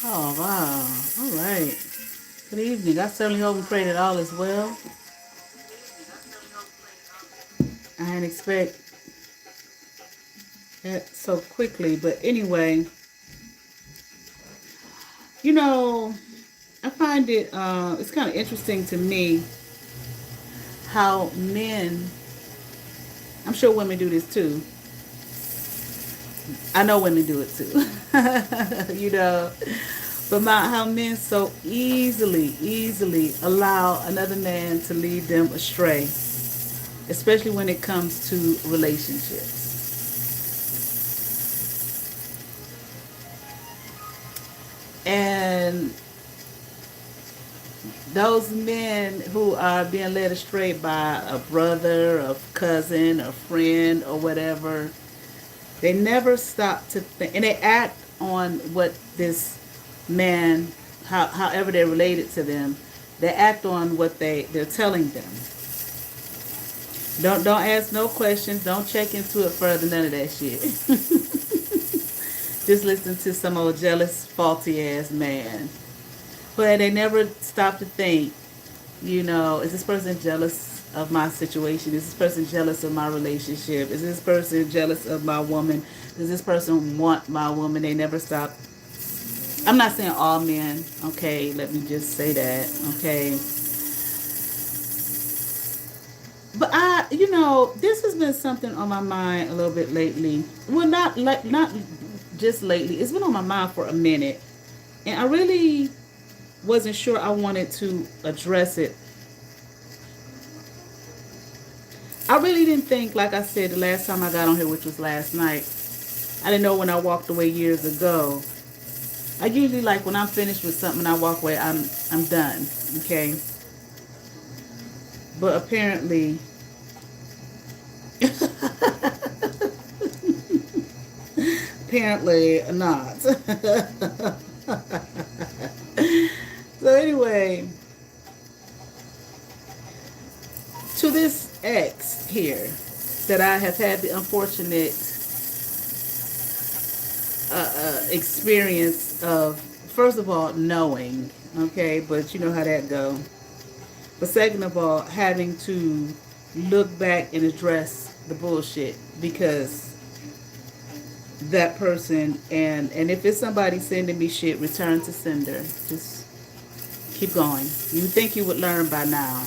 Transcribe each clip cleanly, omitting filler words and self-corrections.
Oh, wow. All right. Good evening. I certainly hope and pray that all is well. I didn't expect that so quickly. But anyway, you know, I find it's kind of interesting to me how men, I'm sure women do this too. I know women do it too. you know, but how men so easily allow another man to lead them astray, especially when it comes to relationships. And those men who are being led astray by a brother, a cousin, a friend, or whatever, they never stop to think, and they act on what this man, however they're related to them, they act on what they're telling them. Don't ask no questions. Don't check into it further. None of that shit. Just listen to some old jealous, faulty ass man. But they never stop to think, is this person jealous of my situation? Is this person jealous of my relationship? Is this person jealous of my woman? Does this person want my woman? They never stop. I'm not saying all men, okay? Let me just say that, okay? But this has been something on my mind a little bit lately. Well, not just lately. It's been on my mind for a minute, and I really wasn't sure I wanted to address it. I really didn't think, like I said, the last time I got on here, which was last night, I didn't know when I walked away years ago. I usually like when I'm finished with something, I walk away, I'm done, okay? But apparently, apparently not. So anyway, to this ex here that I have had the unfortunate experience of, first of all, knowing, okay, but you know how that go. But second of all, having to look back and address the bullshit because that person, and if it's somebody sending me shit, return to sender. Just keep going. You think you would learn by now,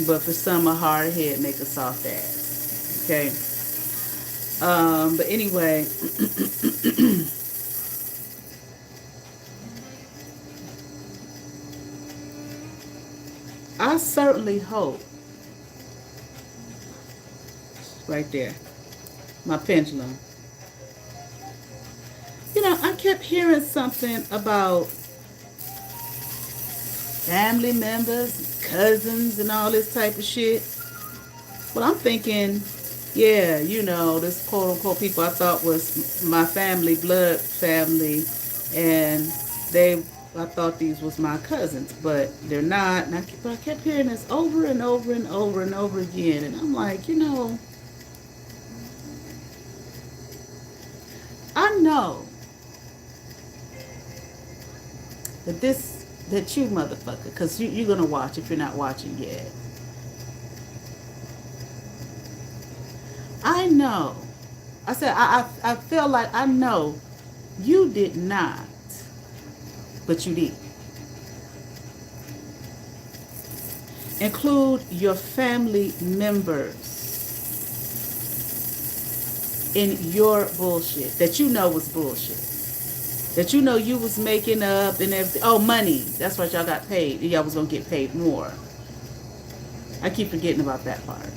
but for some, a hard head make a soft ass. Okay. But anyway, I certainly hope, right there, my pendulum. I kept hearing something about family members, cousins, and all this type of shit. Well, I'm thinking, yeah, this quote unquote people I thought was my family, blood family, and I thought these was my cousins, but they're not. And I kept hearing this over and over and over and over again, and I'm like, I know that you motherfucker, because you're gonna watch if you're not watching yet. I know. I said I feel like I know you did not, but you did. Include your family members in your bullshit that you know was bullshit. That you was making up and everything. Oh, money. That's what y'all got paid. Y'all was going to get paid more. I keep forgetting about that part.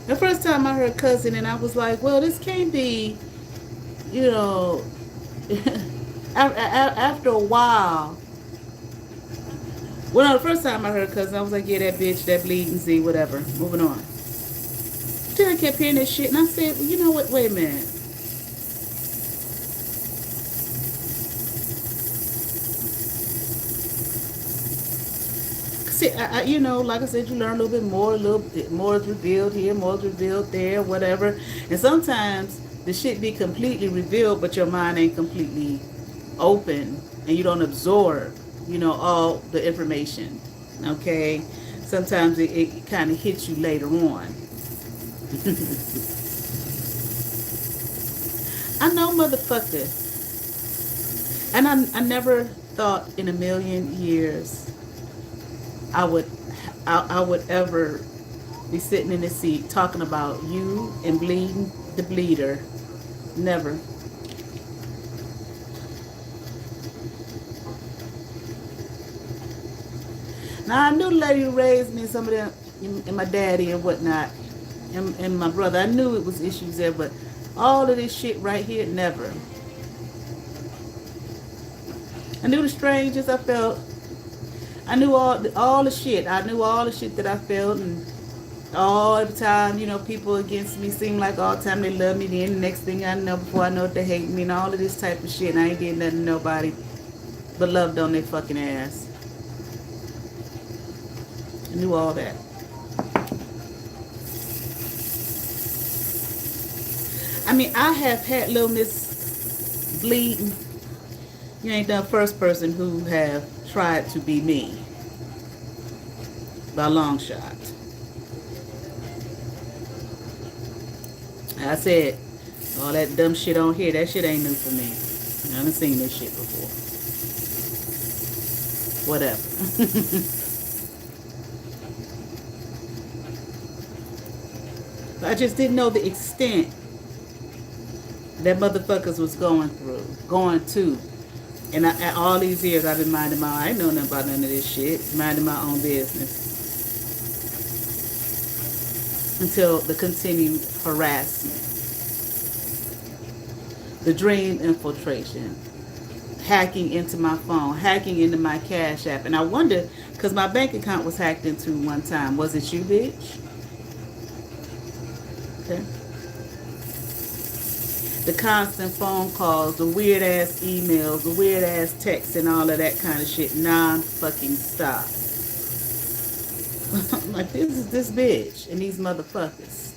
The first time I heard cousin, and I was like, well, this can't be, after a while. Well, no, the first time I heard cousin, I was like, yeah, that bitch, that bleeding Z, whatever. Moving on. Then I kept hearing this shit, and I said, well, you know what? Wait a minute. See, you know, like I said, you learn a little bit more is revealed here, more is revealed there, whatever. And sometimes the shit be completely revealed, but your mind ain't completely open, and you don't absorb, you know, all the information. Okay, sometimes it kind of hits you later on. I know, motherfucker, and I never thought in a million years I would I would ever be sitting in the seat talking about you and bleeding the bleeder. Never. Now I knew the lady who raised me, some of them, and my daddy and whatnot, and my brother. I knew it was issues there, but all of this shit right here, never. I knew the strangers I felt. I knew all the shit. I knew all the shit that I felt, and all the time, you know, people against me seem like all the time they love me. Then the next thing I know, before I know it, they hate me and all of this type of shit. And I ain't did nothing to nobody but loved on their fucking ass. I knew all that. I mean, I have had little Miss Bleeding. You ain't the first person who have tried to be me by a long shot. I said, all that dumb shit on here, that shit ain't new for me. I haven't seen this shit before. Whatever. I just didn't know the extent that motherfuckers was going to. And all these years I've been minding I ain't know nothing about none of this shit. Minding my own business. Until the continued harassment. The dream infiltration. Hacking into my phone. Hacking into my Cash App. And I wonder, because my bank account was hacked into one time. Was it you, bitch? Okay. The constant phone calls, the weird ass emails, the weird ass texts, and all of that kind of shit non-fucking stop. I'm like, this is this bitch and these motherfuckers.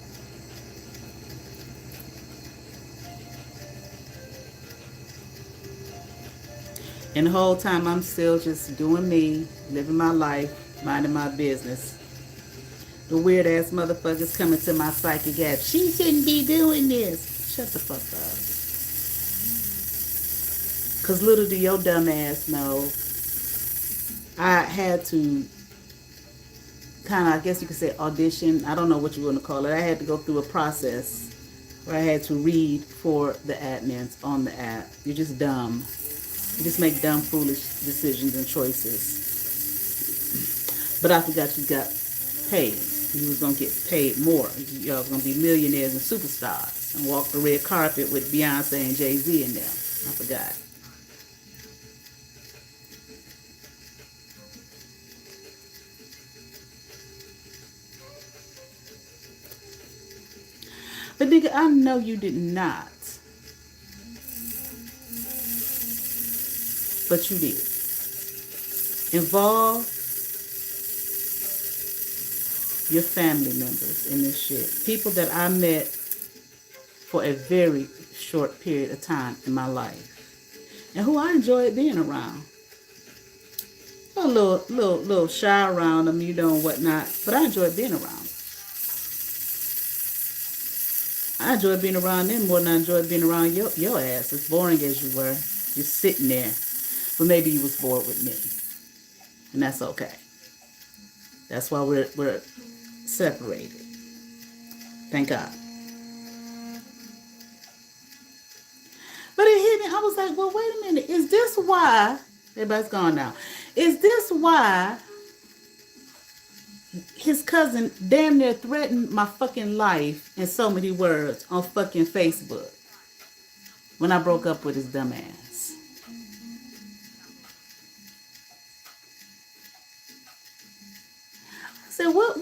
And the whole time I'm still just doing me, living my life, minding my business. The weird ass motherfuckers coming to my psychic app. She shouldn't be doing this. Shut the fuck up. Because little do your dumb ass know, I had to kind of, I guess you could say, audition. I don't know what you want to call it. I had to go through a process where I had to read for the admins on the app. You're just dumb. You just make dumb, foolish decisions and choices. But I forgot you got paid. You was going to get paid more. Y'all was going to be millionaires and superstars and walk the red carpet with Beyonce and Jay-Z in them. I forgot. But nigga, I know you did not. But you did. Involve your family members in this shit. People that I met for a very short period of time in my life. And who I enjoyed being around. A little shy around them, you know, and whatnot. But I enjoyed being around. I enjoyed being around them more than I enjoyed being around your ass. As boring as you were. Just sitting there. But maybe you was bored with me. And that's okay. That's why we're separated. Thank God. But it hit me. I was like, well, wait a minute. Is this why? Everybody's gone now. Is this why his cousin damn near threatened my fucking life in so many words on fucking Facebook when I broke up with his dumb ass? I said, what?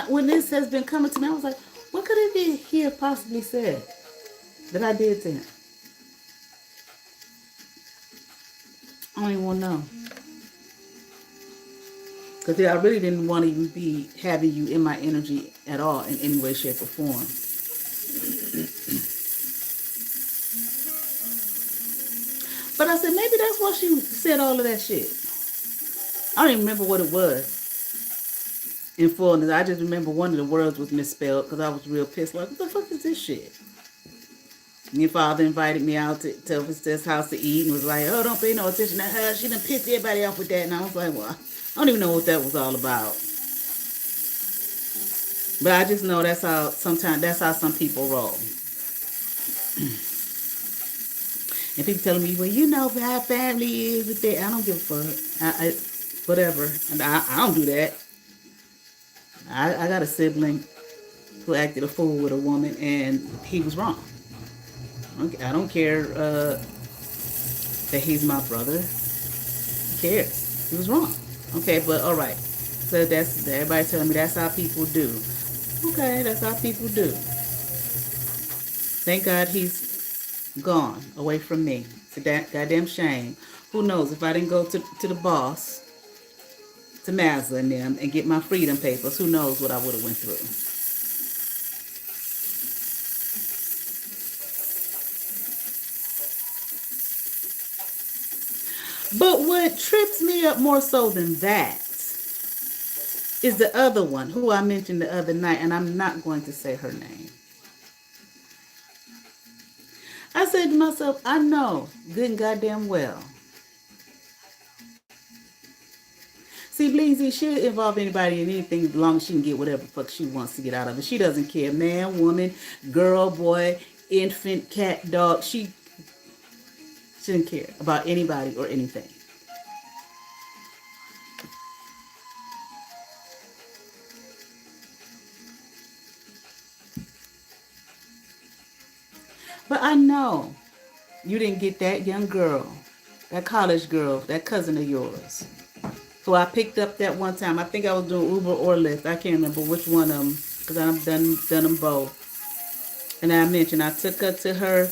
When this has been coming to me, I was like, what could it he have possibly said that I did to him? I don't even want to know. Because I really didn't want to even be having you in my energy at all in any way, shape, or form. But I said, maybe that's why she said all of that shit. I don't even remember what it was in fullness. I just remember one of the words was misspelled because I was real pissed. Like, what the fuck is this shit? And your father invited me out to his house to eat and was like, oh, don't pay no attention to her. She done pissed everybody off with that. And I was like, well, I don't even know what that was all about. But I just know that's how some people roll. And people telling me, well, you know how family is with that. I don't give a fuck. Whatever. And I don't do that. I got a sibling who acted a fool with a woman, and he was wrong. I don't care that he's my brother. Who cares? He was wrong. Okay, but all right. So that's everybody telling me that's how people do. Okay, that's how people do. Thank God he's gone away from me. It's a goddamn shame. Who knows if I didn't go to the boss, to Mazda and them, and get my freedom papers, who knows what I would have went through. But what trips me up more so than that is the other one who I mentioned the other night, and I'm not going to say her name. I said to myself, I know good and goddamn well. See, Bleezy, she'll involve anybody in anything as long as she can get whatever the fuck she wants to get out of it. She doesn't care. Man, woman, girl, boy, infant, cat, dog. She doesn't care about anybody or anything. But I know you didn't get that young girl, that college girl, that cousin of yours, who I picked up that one time. I think I was doing Uber or Lyft. I can't remember which one of them because I've done them both. And I mentioned I took her to her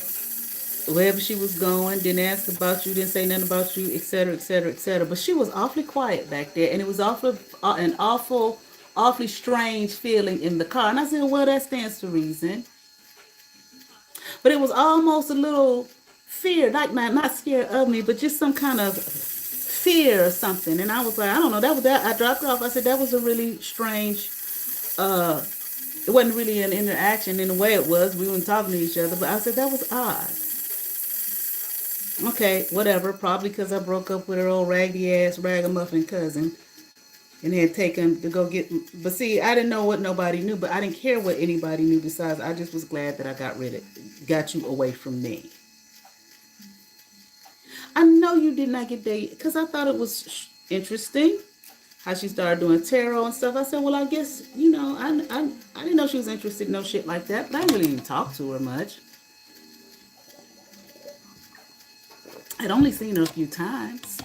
wherever she was going, didn't ask about you, didn't say nothing about you, etc., etc., etc. But she was awfully quiet back there, and it was awfully strange feeling in the car. And I said, well, that stands to reason. But it was almost a little fear, like not scared of me, but just some kind of fear or something. And I was like, I don't know, that was that. I dropped it off. I said, that was a really strange, it wasn't really an interaction in the way it was. We weren't talking to each other, but I said, that was odd. Okay, whatever. Probably because I broke up with her old raggedy ass ragamuffin cousin and had taken to go get. But see, I didn't know what nobody knew, but I didn't care what anybody knew besides I just was glad that I got you away from me. I know you did not get there because I thought it was interesting how she started doing tarot and stuff. I said, well, I guess, I didn't know she was interested in no shit like that, but I didn't really even talk to her much. I'd only seen her a few times.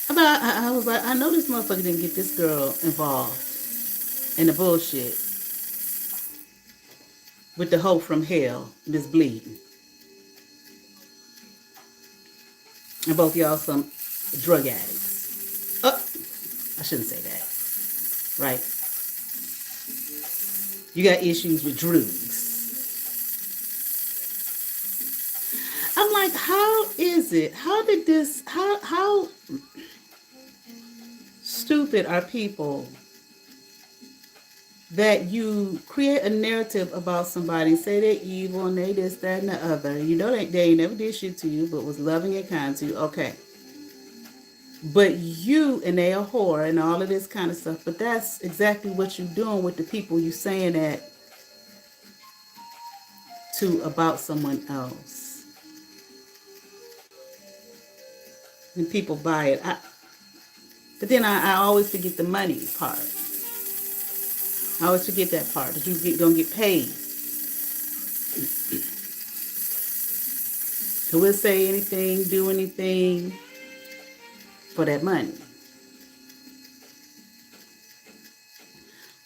But I was like, I know this motherfucker didn't get this girl involved in the bullshit with the hoe from hell, Miss Bleeding. And both y'all some drug addicts. Oh, I shouldn't say that. Right? You got issues with drugs. I'm like, how is it? How stupid are people that you create a narrative about somebody and say they're evil and they this, that, and the other. You know they never did shit to you, but was loving and kind to you. Okay. But you, and they a whore and all of this kind of stuff. But that's exactly what you're doing with the people you saying that to about someone else. And people buy it. But then I always forget the money part. I always forget that part, that you're going to get paid. So we'll say anything, do anything for that money.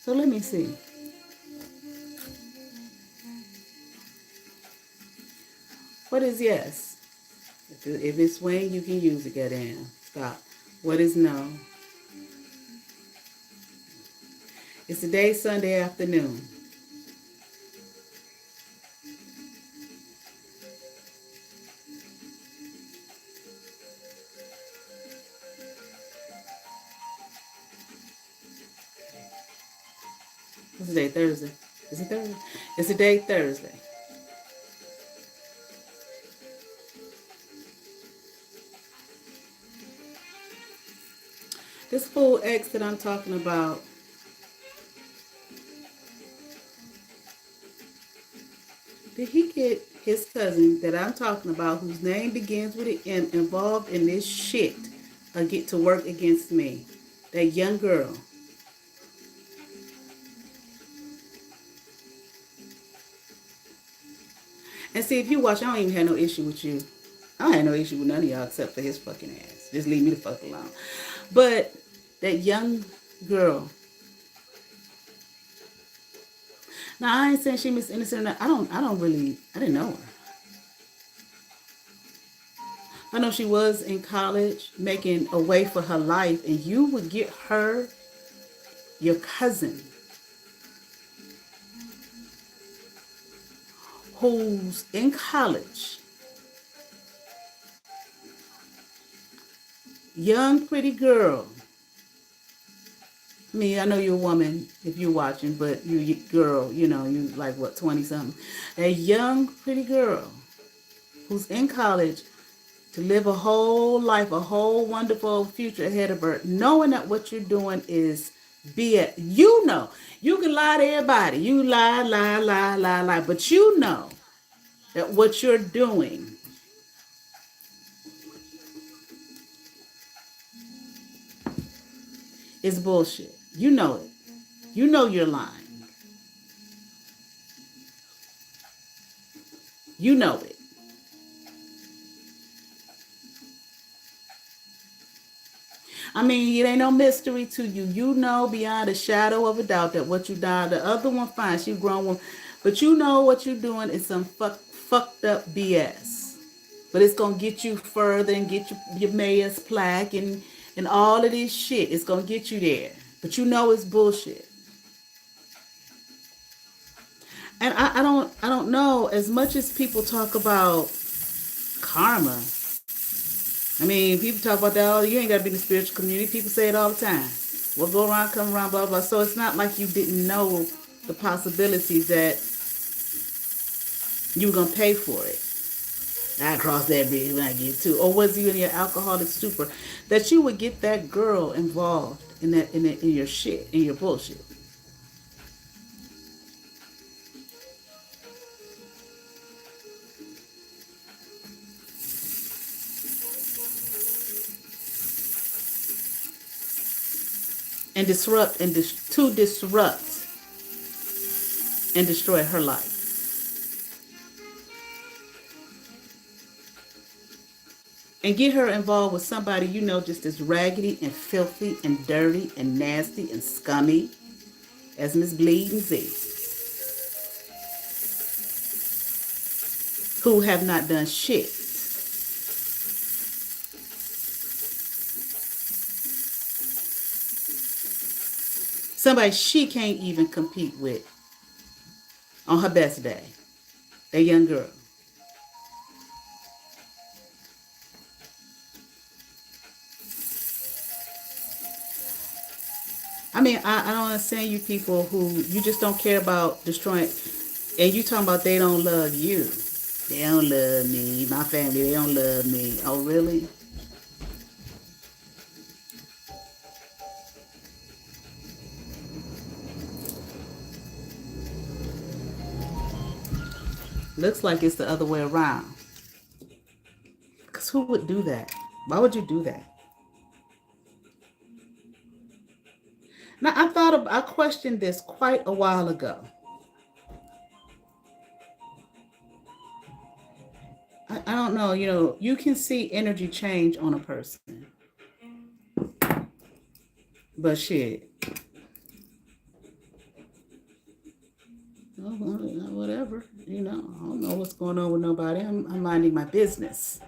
So let me see. What is yes? If it's swing, you can use it. Goddamn. Stop. What is no? It's today, Sunday afternoon. What's today? Thursday. Is it Thursday? It's today, Thursday. This fool X that I'm talking about, did he get his cousin that I'm talking about, whose name begins with an M, involved in this shit, or get to work against me? That young girl. And see, if you watch, I don't even have no issue with you. I don't have no issue with none of y'all except for his fucking ass. Just leave me the fuck alone. But that young girl. Now I ain't saying she Miss Innocent. I didn't know her. I know she was in college making a way for her life, and you would get her, your cousin, who's in college, young pretty girl. I mean, I know you're a woman if you're watching, but you girl, you like what, 20 something. A young pretty girl who's in college to live a whole life, a whole wonderful future ahead of her, knowing that what you're doing is BS. You know, you can lie to everybody. You lie, but you know that what you're doing is bullshit. You know it. You know you're lying. You know it. I mean, it ain't no mystery to you. You know beyond a shadow of a doubt that what you done, the other one fine, she grown one, but you know what you're doing is some fucked up BS. But it's gonna get you further and get your mayor's plaque and all of this shit. It's gonna get you there. But you know it's bullshit. And I don't know, as much as people talk about karma. I mean, people talk about that. Oh, you ain't got to be in the spiritual community. People say it all the time. What go around, come around, blah, blah. So it's not like you didn't know the possibilities that you were going to pay for it. I cross that bridge when I get to. Or was you in your alcoholic stupor that you would get that girl involved in your shit, in your bullshit. And disrupt and to disrupt and destroy her life. And get her involved with somebody you know just as raggedy and filthy and dirty and nasty and scummy as Miss Bleeding Z, who have not done shit. Somebody she can't even compete with on her best day. That young girl. I mean, I don't understand you people who you just don't care about destroying. And you talking about they don't love you. They don't love me. My family, they don't love me. Oh, really? Looks like it's the other way around. Because who would do that? Why would you do that? Now, I questioned this quite a while ago. I don't know, you can see energy change on a person. But shit. Whatever, I don't know what's going on with nobody. I'm minding my business.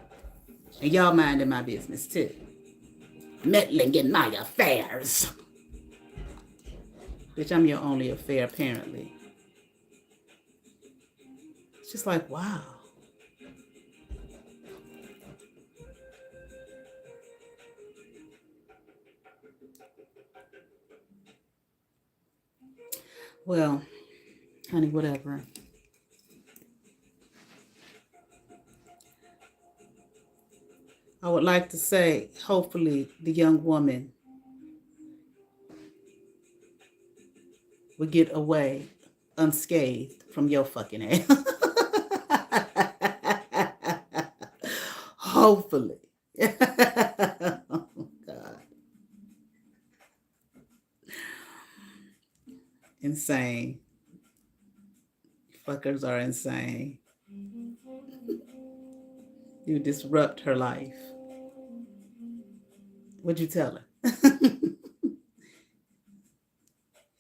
And y'all minding my business too. Meddling in my affairs. Bitch, I'm your only affair, apparently. It's just like, wow. Well, honey, whatever. I would like to say, hopefully, the young woman will get away unscathed from your fucking ass. Hopefully. Oh, God. Insane. Fuckers are insane. You disrupt her life. What'd you tell her?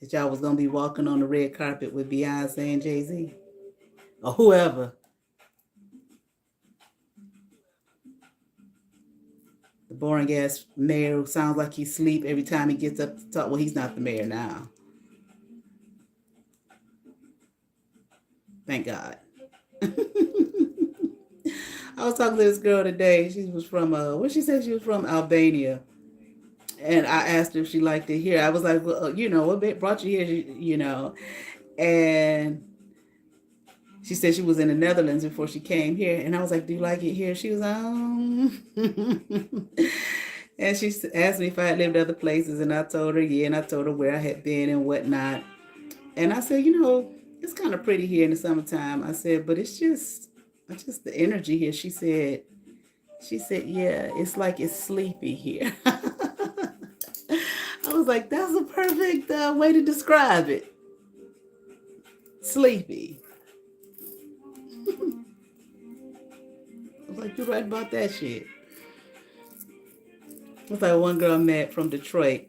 That y'all was gonna be walking on the red carpet with Beyonce and Jay-Z? Or whoever. The boring ass mayor who sounds like he sleep every time he gets up to talk. Well, he's not the mayor now. Thank God. I was talking to this girl today. She was from what she said she was from Albania. And I asked her if she liked it here. I was like, well, what brought you here? And she said she was in the Netherlands before she came here. And I was like, do you like it here? She was, And she asked me if I had lived other places. And I told her, yeah. And I told her where I had been and whatnot. And I said, it's kind of pretty here in the summertime. I said, but it's just the energy here. She said, yeah, it's like it's sleepy here. I was like, that's a perfect way to describe it. Sleepy. I was like, you're right about that shit. It was like one girl I met from Detroit.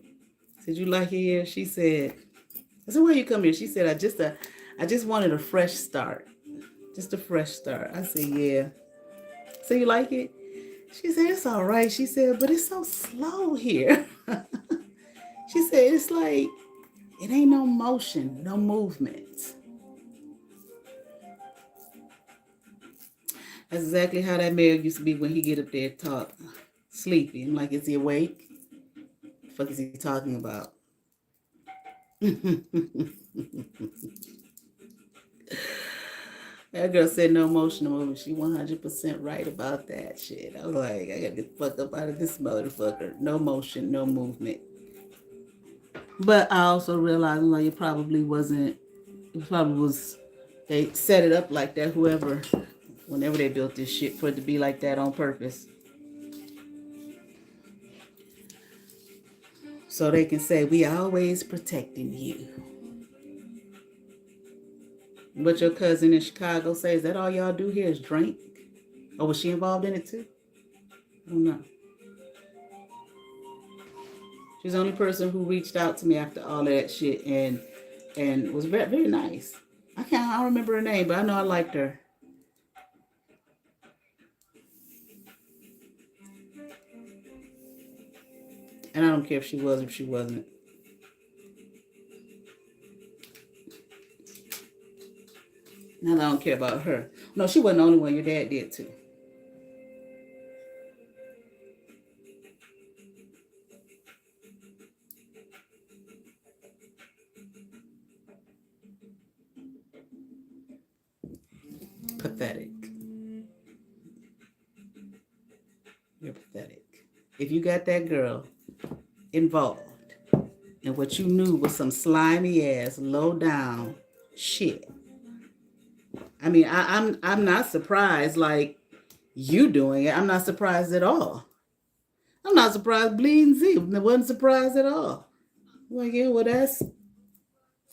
Said, you like it here? She said, I said, why you come here? She said, I just wanted a fresh start. Just a fresh start. I said, yeah. So you like it? She said, it's all right. She said, but it's so slow here. She said, it's like, it ain't no motion, no movement. That's exactly how that mayor used to be when he get up there and talk. Sleepy. I'm like, is he awake? What the fuck is he talking about? That girl said no motion, no movement. She 100% right about that shit. I was like, I gotta get the fuck up out of this motherfucker. No motion, no movement. But I also realized, like, it probably was, they set it up like that, whenever they built this shit, for it to be like that on purpose. So they can say, we always protecting you. What your cousin in Chicago says, that all y'all do here is drink? Or was she involved in it too? I don't know. She's the only person who reached out to me after all of that shit and was very, very nice. I don't remember her name, but I know I liked her. And I don't care if she was or if she wasn't. Now I don't care about her. No, she wasn't the only one. Your dad did too. Pathetic. You're pathetic. If you got that girl involved in what you knew was some slimy ass, low down shit. I mean, I'm not surprised like you doing it. I'm not surprised at all. I'm not surprised Bleeding Z wasn't surprised at all. Like, yeah, well, that's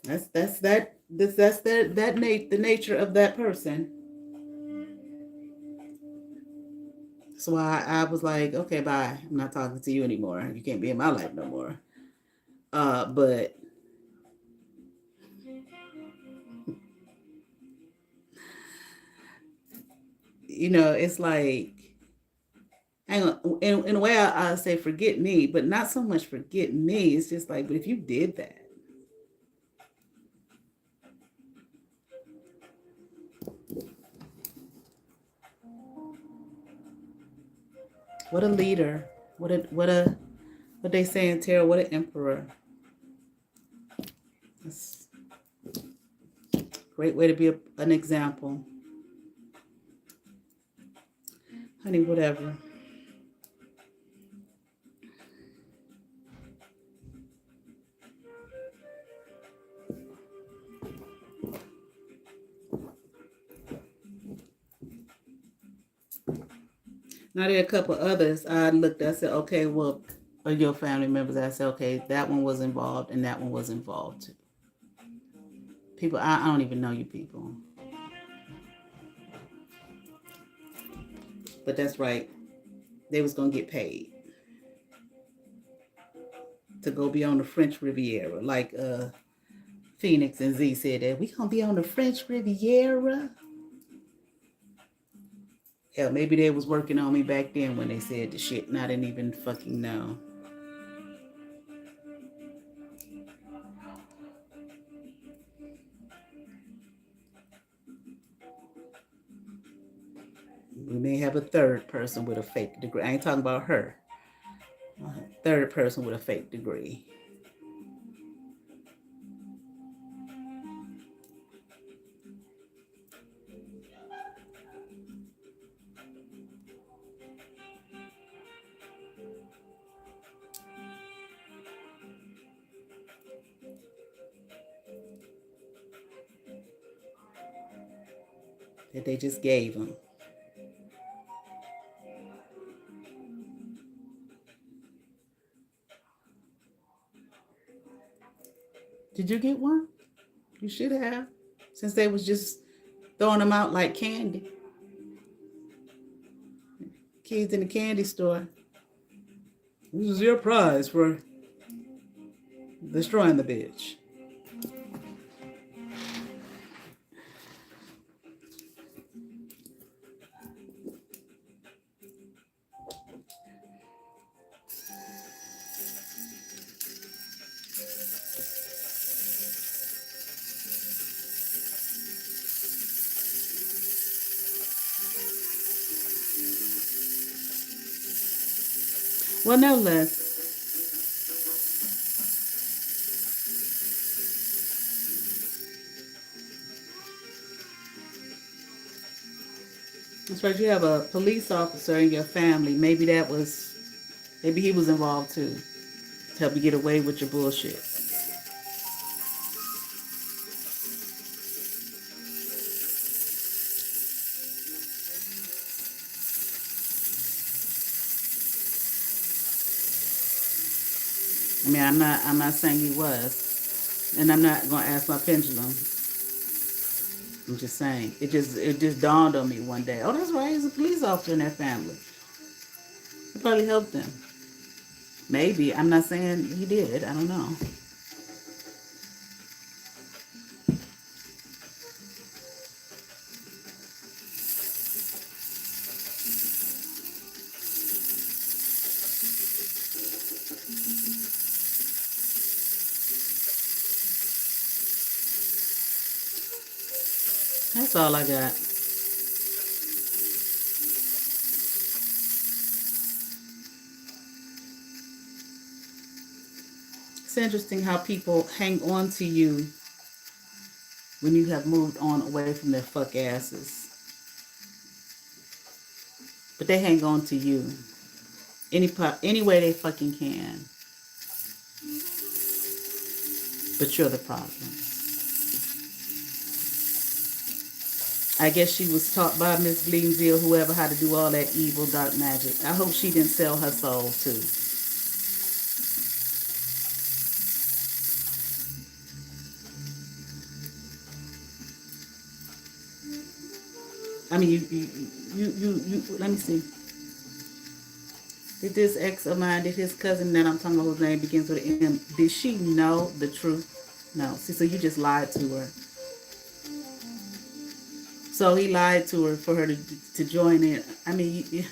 the nature of that person. So I was like, okay, bye. I'm not talking to you anymore. You can't be in my life no more. But you know, it's like, hang on, in a way, I say forget me, but not so much forget me. It's just like, but if you did that, what a leader, what they say in tarot, what an emperor. That's a great way to be an example. Honey, whatever. Now there are a couple others I looked at, I said, okay, well, are your family members? I said, okay, that one was involved and that one was involved too. People, I don't even know you people. But that's right. They was going to get paid to go be on the French Riviera. Like Phoenix and Z said that, we going to be on the French Riviera. Hell, maybe they was working on me back then when they said the shit and I didn't even fucking know. We may have a third person with a fake degree. I ain't talking about her. A third person with a fake degree. That they just gave them. Did you get one? You should have, since they was just throwing them out like candy. Kids in the candy store. This is your prize for destroying the bitch. Well, no less. That's right. You have a police officer in your family. Maybe he was involved too, to help you get away with your bullshit. I mean, I'm not saying he was, and I'm not gonna ask my pendulum. I'm just saying, it just dawned on me one day. Oh, that's right. He's a police officer in that family. He probably helped them. Maybe. I'm not saying he did. I don't know. That's all I got. It's interesting how people hang on to you when you have moved on away from their fuck asses. But they hang on to you any way they fucking can. But you're the problem. I guess she was taught by Miss Bleemsy or whoever how to do all that evil dark magic. I hope she didn't sell her soul too. I mean, you let me see. Did this ex of mine, did his cousin that I'm talking about whose name begins with an M, did she know the truth? No. See, so you just lied to her. So he lied to her for her to join in. I mean, you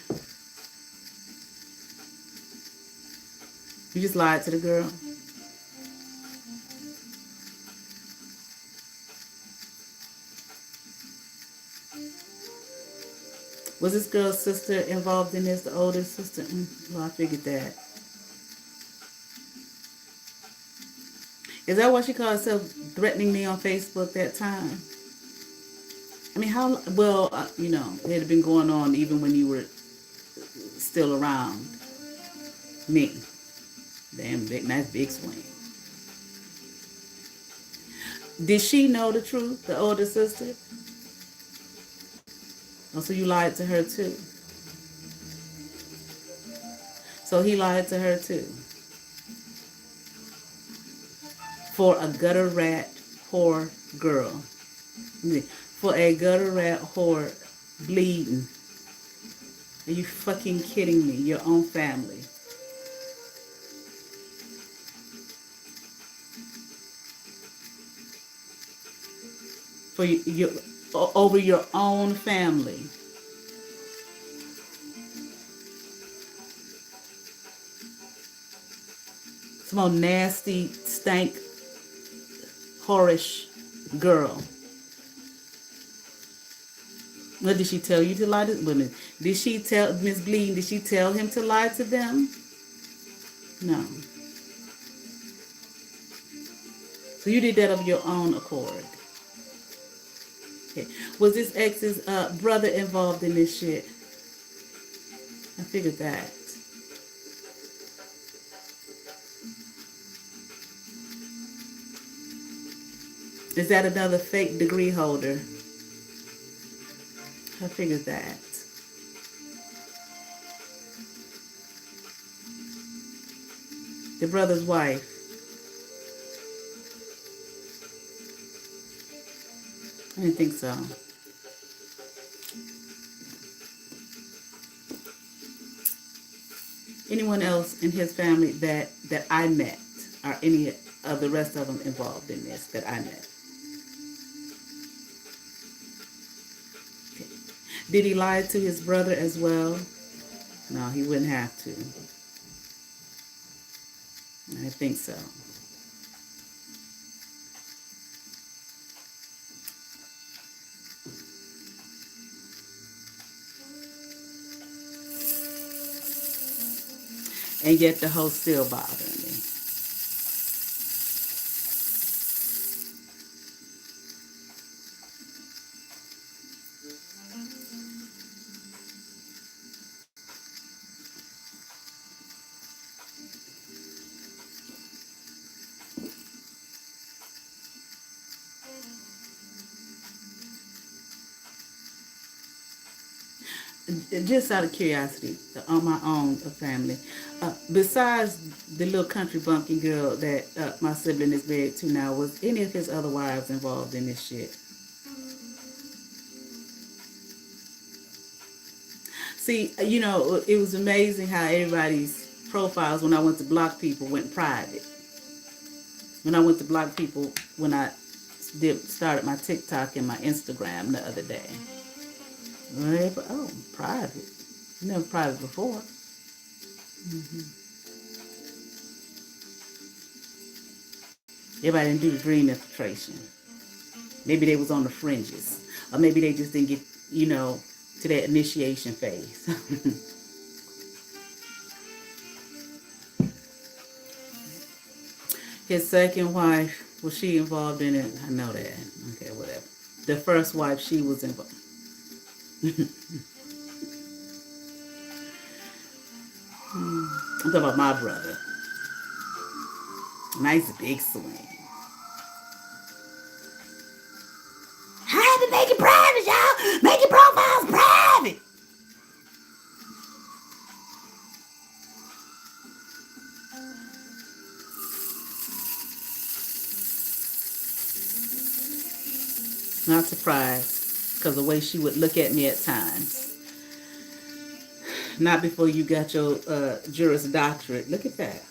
just lied to the girl. Was this girl's sister involved in this, the older sister? Well, I figured that. Is that what she called herself, threatening me on Facebook that time? I mean, how, well, it had been going on even when you were still around me. Damn, nice big swing. Did she know the truth, the older sister? Oh, so you lied to her too. So he lied to her too. For a gutter rat whore girl. For a gutter rat whore bleeding. Are you fucking kidding me? Your own family. For your over your own family. Some old nasty, stank, whorish girl. What did she tell you to lie to women? Did she tell Miss Bleeding? Did she tell him to lie to them? No. So you did that of your own accord. Okay. Was this ex's brother involved in this shit? I figured that. Is that another fake degree holder? I figured that. The brother's wife. I didn't think so. Anyone else in his family that I met, or any of the rest of them involved in this that I met? Okay. Did he lie to his brother as well? No, he wouldn't have to. I think so. And yet the hoe still bothering me. Just out of curiosity, on my own family, besides the little country bumpkin girl that my sibling is married to now, was any of his other wives involved in this shit? See, it was amazing how everybody's profiles when I went to block people went private. When I went to block people, when I started my TikTok and my Instagram the other day. Oh, private. Never private before. Mm-hmm. Everybody didn't do the dream infiltration. Maybe they was on the fringes. Or maybe they just didn't get, to that initiation phase. His second wife, was she involved in it? I know that. Okay, whatever. The first wife, she was involved. I'm talking about my brother. Nice big swing. I have to make it private, y'all. Make your profiles private. Not surprised, because the way she would look at me at times. Not before you got your Juris Doctorate. Look at that.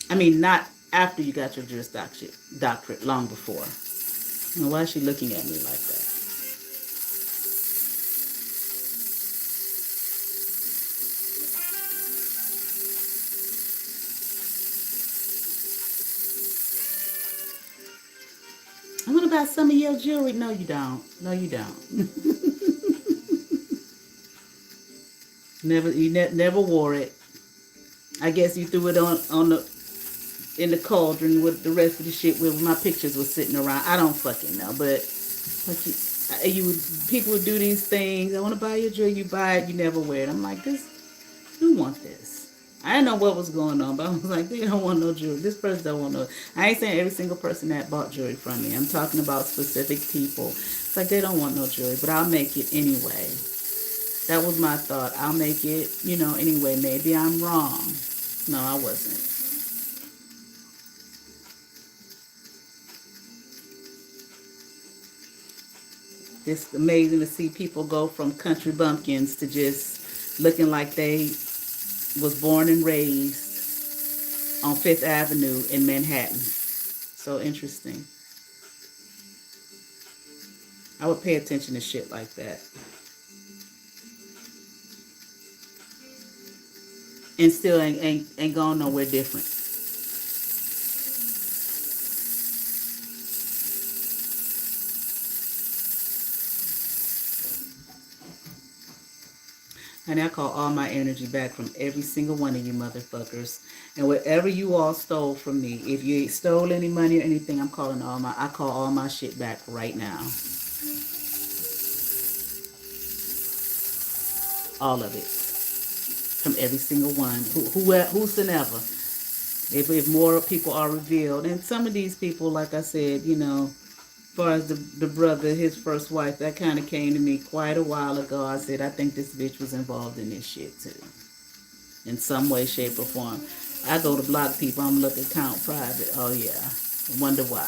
I mean, not after you got your Juris Doctorate, long before. And why is she looking at me like that? I want to buy some of your jewelry. No, you don't. No, you don't. Never wore it. I guess you threw it on the in the cauldron with the rest of the shit where my pictures were sitting around. I don't fucking know, but like you would people would do these things. I want to buy your jewelry. You buy it. You never wear it. I'm like, this. Who want this? I didn't know what was going on, but I was like, they don't want no jewelry. This person don't want no. I ain't saying every single person that bought jewelry from me. I'm talking about specific people. It's like they don't want no jewelry, but I'll make it anyway. That was my thought. I'll make it, anyway. Maybe I'm wrong. No, I wasn't. It's amazing to see people go from country bumpkins to just looking like they was born and raised on Fifth Avenue in Manhattan. So interesting. I would pay attention to shit like that. And still ain't going nowhere different. And I call all my energy back from every single one of you motherfuckers. And whatever you all stole from me, if you stole any money or anything, I call all my shit back right now. All of it. From every single one. Whosoever. If more people are revealed. And some of these people, like I said, as far as the brother, his first wife, that kind of came to me quite a while ago. I said, I think this bitch was involved in this shit too. In some way, shape, or form. I go to block people, I'm looking count private. Oh yeah. I wonder why.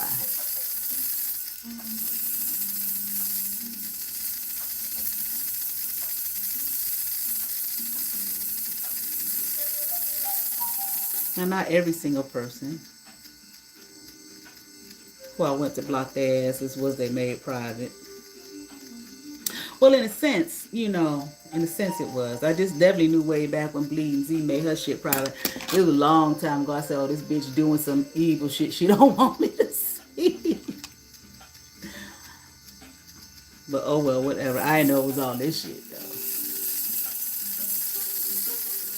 Now, not every single person who I went to block their asses was they made private. Well, in a sense, it was. I just definitely knew way back when Bleeding Z made her shit private. It was a long time ago. I said, oh, this bitch doing some evil shit she don't want me to see. But oh well, whatever. I didn't know it was all this shit, though.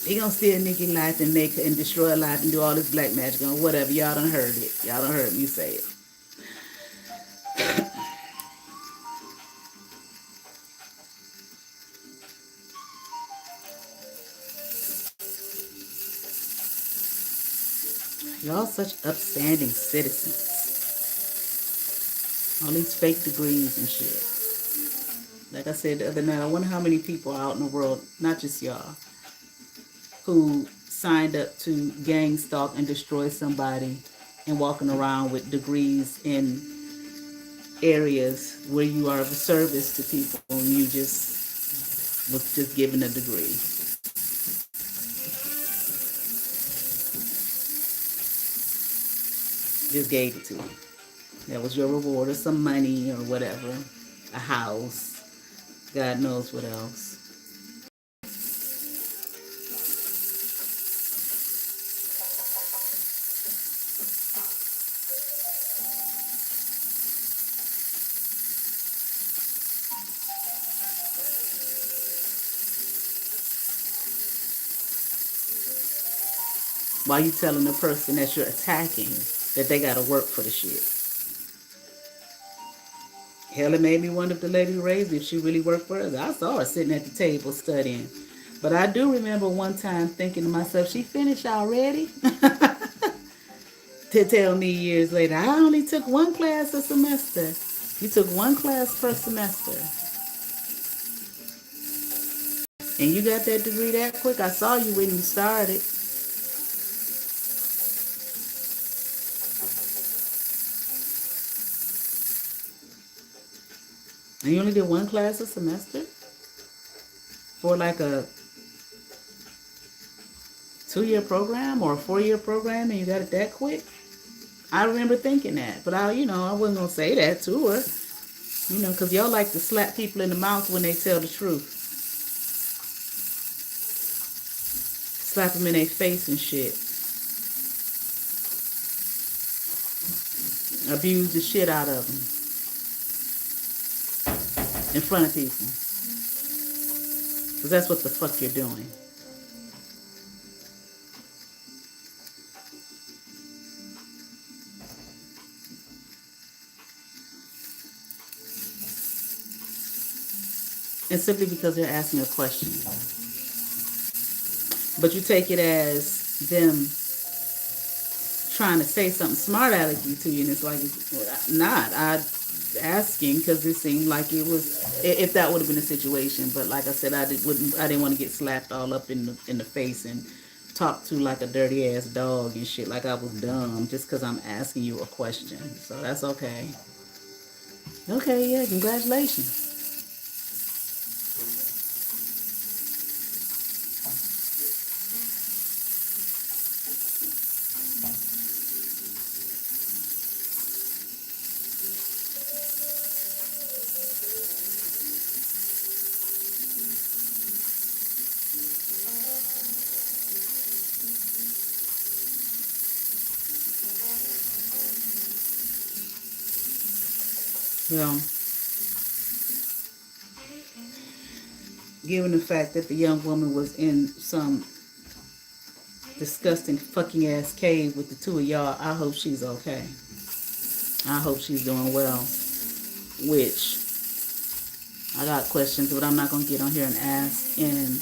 He gonna steal Nikki life and make her and destroy her life and do all this black magic and whatever. Y'all done heard it. Y'all done heard me say it. Y'all such upstanding citizens. All these fake degrees and shit. Like I said the other night, I wonder how many people out in the world, not just y'all, who signed up to gang stalk and destroy somebody and walking around with degrees in areas where you are of a service to people and you just was just given a degree. Just gave it to you. That was your reward, or some money or whatever, a house, God knows what else. Why you telling the person that you're attacking that they gotta work for the shit? Hell, it made me wonder if the lady who raised me, if she really worked for us. I saw her sitting at the table studying. But I do remember one time thinking to myself, she finished already? To tell me years later, I only took one class a semester. You took one class per semester. And you got that degree that quick. I saw you when you started. And you only did one class a semester? For like a 2-year program or a 4-year program and you got it that quick? I remember thinking that, but I wasn't gonna say that to her, because y'all like to slap people in the mouth when they tell the truth, slap them in their face and shit, abuse the shit out of them in front of people, because that's what the fuck you're doing. And simply because they're asking a question. But you take it as them trying to say something smart alecky to you, and it's like, not. I asking because it seemed like it was, if that would have been a situation. But like I said, I didn't want to get slapped all up in the face and talked to like a dirty ass dog and shit, like I was dumb just because I'm asking you a question. So that's okay. Okay, yeah, congratulations. Well, given the fact that the young woman was in some disgusting fucking ass cave with the two of y'all, I hope she's okay. I hope she's doing well. Which, I got questions, but I'm not going to get on here and ask. And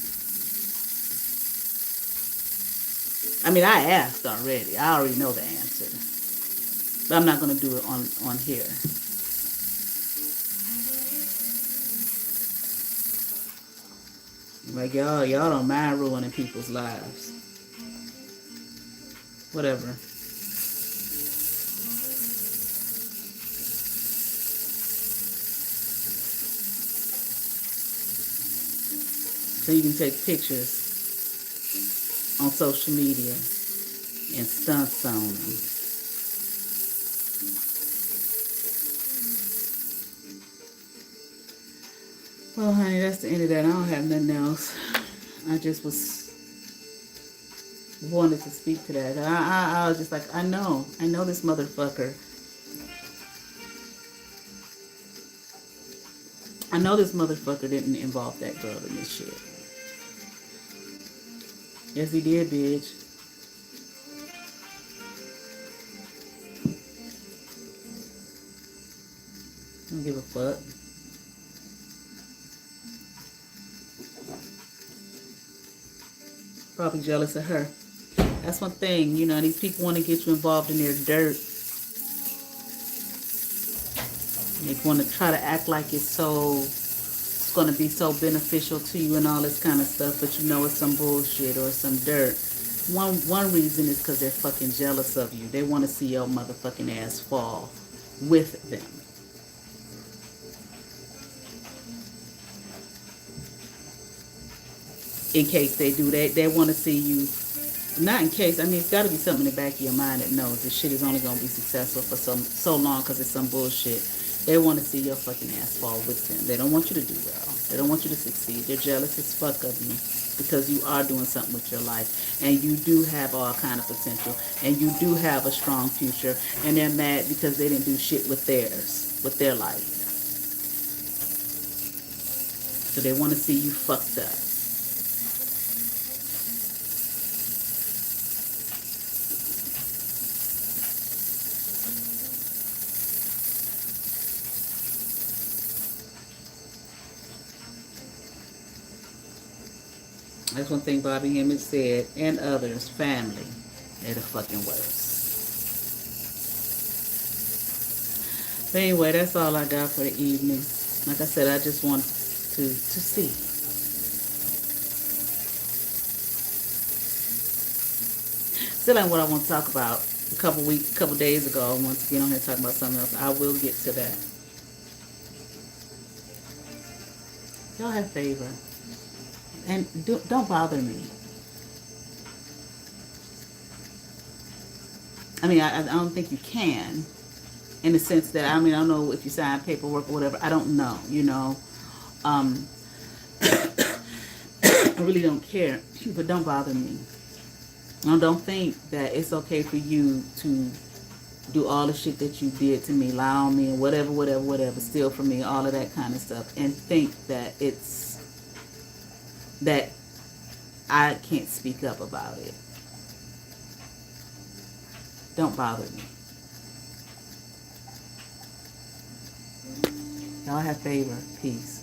I mean, I asked already. I already know the answer. But I'm not going to do it on here. Like, y'all don't mind ruining people's lives. Whatever. So you can take pictures on social media and stunts on them. Well, honey, that's the end of that. I don't have nothing else. I just wanted to speak to that. I was just like, I know this motherfucker. I know this motherfucker didn't involve that girl in this shit. Yes, he did, bitch. I don't give a fuck. Probably jealous of her. That's one thing, these people want to get you involved in their dirt. They want to try to act like it's going to be so beneficial to you and all this kind of stuff, but it's some bullshit or some dirt. One reason is because they're fucking jealous of you. They want to see your motherfucking ass fall with them. In case they do that, they want to see you. Not in case. I mean, it's got to be something in the back of your mind that knows this shit is only going to be successful for so long because it's some bullshit. They want to see your fucking ass fall with them. They don't want you to do well. They don't want you to succeed. They're jealous as fuck of you because you are doing something with your life. And you do have all kind of potential. And you do have a strong future. And they're mad because they didn't do shit with theirs, with their life. So they want to see you fucked up. That's one thing Bobby Hemmett said, and others, family, they're the fucking worst. But anyway, that's all I got for the evening. Like I said, I just want to see. Still ain't what I want to talk about. A couple days ago, I wanted to get on here talking about something else. I will get to that. Y'all have favor. And don't bother me. I mean, I don't think you can, in the sense that, I mean, I don't know if you sign paperwork or whatever. I don't know, you know. Um, I really don't care, but don't bother me. Don't think that it's okay for you to do all the shit that you did to me, lie on me, and whatever, steal from me, all of that kind of stuff, and think that that I can't speak up about it. Don't bother me. Y'all have favor. Peace.